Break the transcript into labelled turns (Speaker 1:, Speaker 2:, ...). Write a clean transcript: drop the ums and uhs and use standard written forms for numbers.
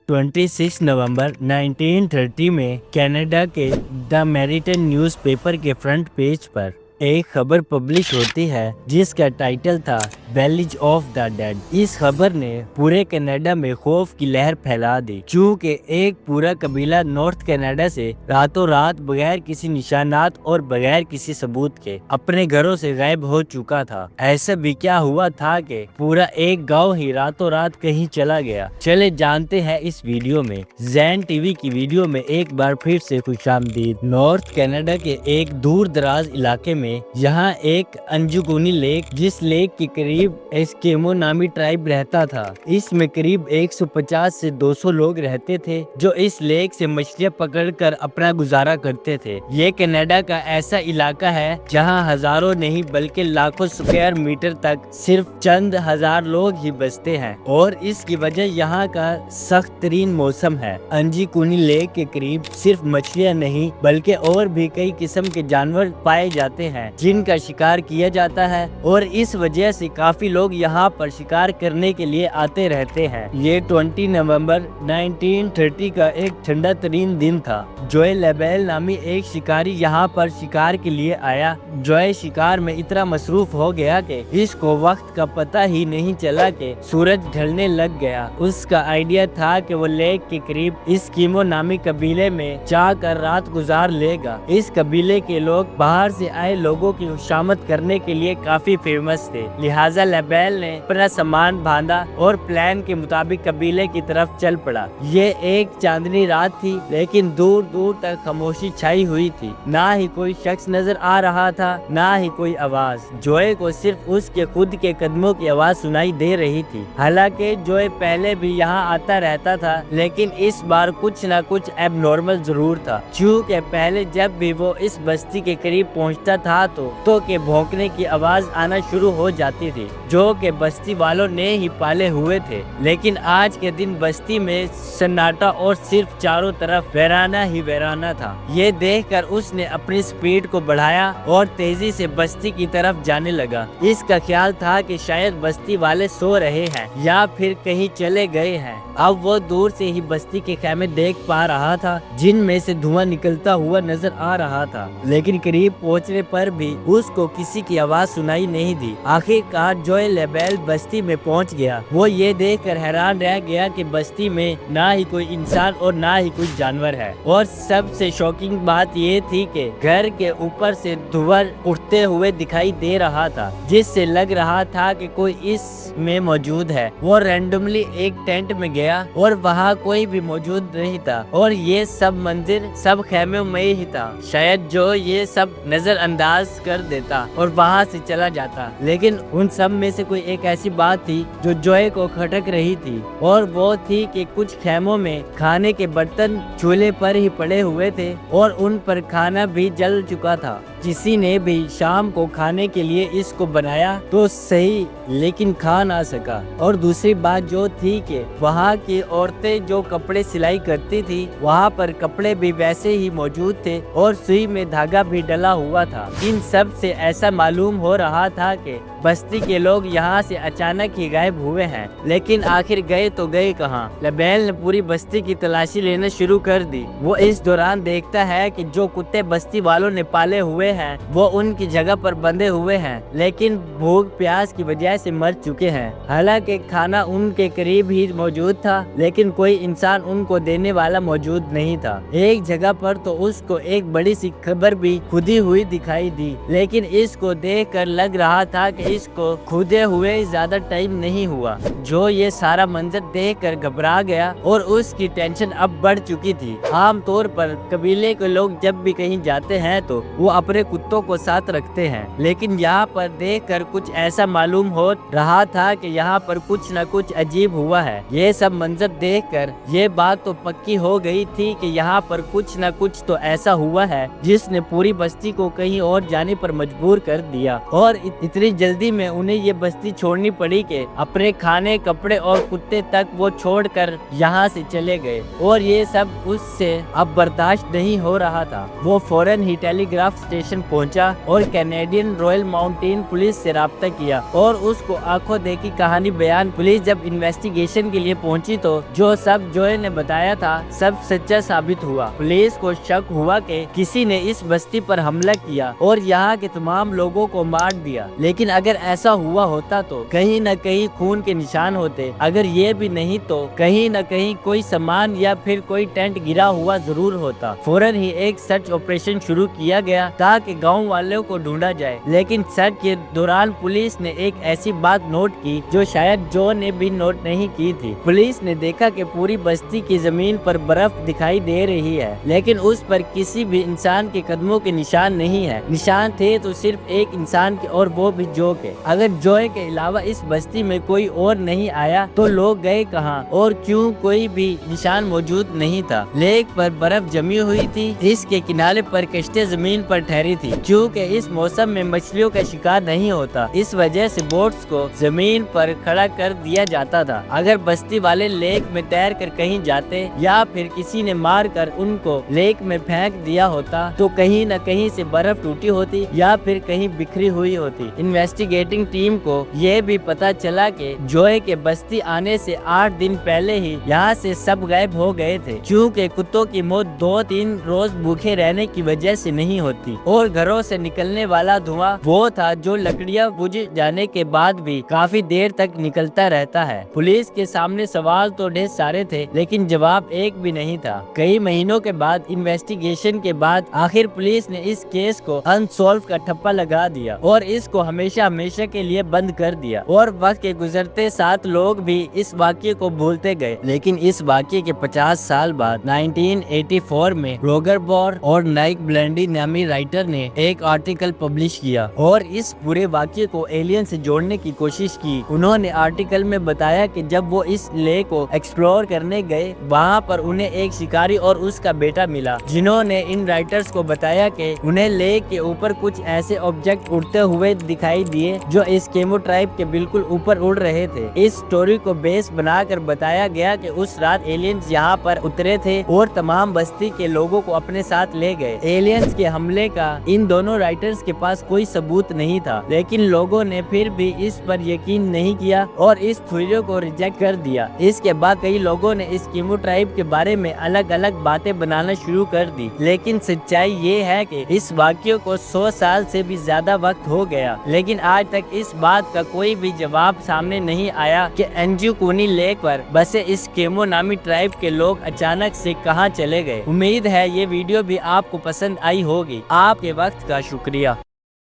Speaker 1: 26 नवंबर 1930 में कनाडा के the मेरिटन newspaper के फ्रंट पेज पर एक खबर पब्लिश होती है जिसका टाइटल था विलेज ऑफ द डेड। इस खबर ने पूरे कनाडा में खौफ की लहर फैला दी, क्योंकि एक पूरा कबीला नॉर्थ कनाडा से रातों रात बगैर किसी निशानात और बगैर किसी सबूत के अपने घरों से गायब हो चुका था। ऐसा भी क्या हुआ था कि पूरा एक गांव ही रातों रात कहीं चला गया। चले जानते हैं इस वीडियो में। जैन टीवी की वीडियो में एक बार फिर से खुशामदीद। नॉर्थ कनाडा के एक दूर दराज इलाके में यहाँ एक अंजुकुनी लेक, जिस लेक के करीब एस्किमो नामी ट्राइब रहता था। इसमें करीब 150 से 200 लोग रहते थे जो इस लेक से मछलियां पकड़कर अपना गुजारा करते थे। ये कनाडा का ऐसा इलाका है जहाँ हजारों नहीं बल्कि लाखों स्क्वायर मीटर तक सिर्फ चंद हजार लोग ही बसते हैं, और इसकी वजह यहाँ का सख्त तरीन मौसम है। अंजुकुनी लेक के करीब सिर्फ मछलियाँ नहीं बल्कि और भी कई किस्म के जानवर पाए जाते हैं जिनका शिकार किया जाता है, और इस वजह से काफी लोग यहाँ पर शिकार करने के लिए आते रहते हैं। ये 20 नवंबर 1930 का एक ठंडा तरीन दिन था। जॉय लेबेल नामी एक शिकारी यहाँ पर शिकार के लिए आया। जॉय शिकार में इतना मसरूफ हो गया कि इसको वक्त का पता ही नहीं चला कि सूरज ढलने लग गया। उसका आइडिया था कि वो लेक के करीब एस्किमो नामी कबीले में जाकर रात गुजार लेगा। इस कबीले के लोग बाहर से आए लोगों की खुशामद करने के लिए काफी फेमस थे, लिहाजा लेबेल ने अपना सामान बांधा और प्लान के मुताबिक कबीले की तरफ चल पड़ा। ये एक चांदनी रात थी, लेकिन दूर दूर तक खामोशी छाई हुई थी। ना ही कोई शख्स नजर आ रहा था, ना ही कोई आवाज। जॉय को सिर्फ उसके खुद के कदमों की आवाज सुनाई दे रही थी। हालांकि जॉय पहले भी यहाँ आता रहता था, लेकिन इस बार कुछ न कुछ एबनॉर्मल जरूर था, क्योंकि पहले जब भी वो इस बस्ती के करीब पहुँचता था तो के भौंकने की आवाज आना शुरू हो जाती थी, जो के बस्ती वालों ने ही पाले हुए थे। लेकिन आज के दिन बस्ती में सन्नाटा और सिर्फ चारों तरफ वीराना ही वीराना था। ये देखकर उसने अपनी स्पीड को बढ़ाया और तेजी से बस्ती की तरफ जाने लगा। इसका ख्याल था कि शायद बस्ती वाले सो रहे हैं या फिर कहीं चले गए हैं। अब वो दूर से ही बस्ती के खेमे देख पा रहा था, जिनमें से धुआं निकलता हुआ नजर आ रहा था, लेकिन करीब पहुंचने पर भी उसको किसी की आवाज सुनाई नहीं दी। आखिरकार जॉय लेबेल बस्ती में पहुंच गया। वो ये देखकर हैरान रह गया कि बस्ती में ना ही कोई इंसान और ना ही कोई जानवर है, और सबसे शॉकिंग बात ये थी कि घर के ऊपर से धुआं उठते हुए दिखाई दे रहा था, जिससे लग रहा था कि कोई इसमें मौजूद है। वो रैंडमली एक टेंट में गया और वहाँ कोई भी मौजूद नहीं था, और ये सब मंदिर सब खेमों में ही था। शायद जो ये सब नजरअंदाज कर देता और वहाँ से चला जाता, लेकिन उन सब में से कोई एक ऐसी बात थी जो जॉय को खटक रही थी, और वो थी कि कुछ खेमों में खाने के बर्तन चूल्हे पर ही पड़े हुए थे और उन पर खाना भी जल चुका था। किसी ने भी शाम को खाने के लिए इसको बनाया तो सही, लेकिन खा ना सका। और दूसरी बात जो थी कि वहाँ की औरतें जो कपड़े सिलाई करती थी, वहाँ पर कपड़े भी वैसे ही मौजूद थे और सुई में धागा भी डला हुआ था। इन सब से ऐसा मालूम हो रहा था कि बस्ती के लोग यहाँ से अचानक ही गायब हुए हैं, लेकिन आखिर गए तो गए कहाँ। लेबेल ने पूरी बस्ती की तलाशी लेना शुरू कर दी। वो इस दौरान देखता है कि जो कुत्ते बस्ती वालों ने पाले हुए हैं वो उनकी जगह पर बंधे हुए हैं, लेकिन भूख प्यास की वजह से मर चुके हैं। हालांकि खाना उनके करीब ही मौजूद था, लेकिन कोई इंसान उनको देने वाला मौजूद नहीं था। एक जगह पर तो उसको एक बड़ी सी खबर भी खुदी हुई दिखाई दी, लेकिन इसको देखकर लग रहा था कि इसको खुदे हुए ज्यादा टाइम नहीं हुआ। जो ये सारा मंजर देखकर घबरा गया और उसकी टेंशन अब बढ़ चुकी थी। आमतौर पर कबीले के लोग जब भी कहीं जाते हैं तो वो अपने कुत्तों को साथ रखते हैं, लेकिन यहाँ पर देखकर कुछ ऐसा मालूम हो रहा था कि यहाँ पर कुछ न कुछ अजीब हुआ है। ये सब मंजर देखकर ये बात तो पक्की हो गई थी कि यहाँ पर कुछ न कुछ तो ऐसा हुआ है जिसने पूरी बस्ती को कहीं और जाने पर मजबूर कर दिया, और इतनी जल्दी जल्दी में उन्हें ये बस्ती छोड़नी पड़ी कि अपने खाने, कपड़े और कुत्ते तक वो छोड़कर यहाँ से चले गए और ये सब उससे अब बर्दाश्त नहीं हो रहा था। वो फौरन ही टेलीग्राफ स्टेशन पहुंचा और कैनेडियन रॉयल माउंटेन पुलिस से राब्ता किया और उसको आंखों देखी कहानी बयान। पुलिस जब इन्वेस्टिगेशन के लिए पहुंची तो जो सब जोए ने बताया था सब सच्चा साबित हुआ। पुलिस को शक हुआ कि किसी ने इस बस्ती पर हमला किया और यहाँ के तमाम लोगों को मार दिया, लेकिन अगर ऐसा हुआ होता तो कहीं न कहीं खून के निशान होते। अगर ये भी नहीं तो कहीं न कहीं कोई सामान या फिर कोई टेंट गिरा हुआ जरूर होता। फौरन ही एक सर्च ऑपरेशन शुरू किया गया ताकि गांव वालों को ढूंढा जाए, लेकिन सर्च के दौरान पुलिस ने एक ऐसी बात नोट की जो शायद जो ने भी नोट नहीं की थी। पुलिस ने देखा कि पूरी बस्ती की जमीन पर बर्फ दिखाई दे रही है, लेकिन उस पर किसी भी इंसान के कदमों के निशान नहीं है। निशान थे तो सिर्फ एक इंसान के और वो भी जो के। अगर जोए के अलावा इस बस्ती में कोई और नहीं आया तो लोग गए कहाँ और क्यों? कोई भी निशान मौजूद नहीं था। लेक पर बर्फ जमी हुई थी, इसके किनारे पर कश्तियां जमीन पर ठहरी थी। क्योंकि इस मौसम में मछलियों का शिकार नहीं होता, इस वजह से बोट्स को जमीन पर खड़ा कर दिया जाता था। अगर बस्ती वाले लेक में तैर कर कहीं जाते या फिर किसी ने मार कर उनको लेक में फेंक दिया होता तो कहीं न कहीं से बर्फ टूटी होती या फिर कहीं बिखरी हुई होती। इन्वेस्टिगेटिंग टीम को यह भी पता चला कि जोए के बस्ती आने से 8 दिन पहले ही यहाँ से सब गायब हो गए थे, क्योंकि कुत्तों की मौत 2-3 रोज भूखे रहने की वजह से नहीं होती और घरों से निकलने वाला धुआं वो था जो लकड़ियां बुझ जाने के बाद भी काफी देर तक निकलता रहता है। पुलिस के सामने सवाल तो ढेर सारे थे, लेकिन जवाब एक भी नहीं था। कई महीनों के बाद इन्वेस्टिगेशन के बाद आखिर पुलिस ने इस केस को अनसॉल्व का ठप्पा लगा दिया और इसको हमेशा हमेशा के लिए बंद कर दिया। और वक्त के गुजरते साथ लोग भी इस वाक्य को भूलते गए, लेकिन इस वाक्य के 50 साल बाद 1984 में रोगर बॉर और नाइक ब्लेंडी नामी राइटर ने एक आर्टिकल पब्लिश किया और इस पूरे वाक्य को एलियन से जोड़ने की कोशिश की। उन्होंने आर्टिकल में बताया कि जब वो इस लेक को एक्सप्लोर करने गए, वहाँ पर उन्हें एक शिकारी और उसका बेटा मिला, जिन्होंने इन राइटर्स को बताया कि उन्हें लेक के ऊपर कुछ ऐसे ऑब्जेक्ट उड़ते हुए दिखाई दिए जो एस्किमो ट्राइब के बिल्कुल ऊपर उड़ रहे थे। इस स्टोरी को बेस बनाकर बताया गया कि उस रात एलियंस यहाँ पर उतरे थे और तमाम बस्ती के लोगों को अपने साथ ले गए। एलियंस के हमले का इन दोनों राइटर्स के पास कोई सबूत नहीं था, लेकिन लोगों ने फिर भी इस पर यकीन नहीं किया और इस थ्योरी को रिजेक्ट कर दिया। इसके बाद कई लोगों ने एस्किमो ट्राइब के बारे में अलग अलग बातें बनाना शुरू कर दी, लेकिन सच्चाई ये है कि इस वाक्य को 100 साल से भी ज्यादा वक्त हो गया, लेकिन आज तक इस बात का कोई भी जवाब सामने नहीं आया कि एंजुकुनी लेक पर बसे एस्किमो नामी ट्राइब के लोग अचानक से कहां चले गए। उम्मीद है ये वीडियो भी आपको पसंद आई होगी। आपके वक्त का शुक्रिया।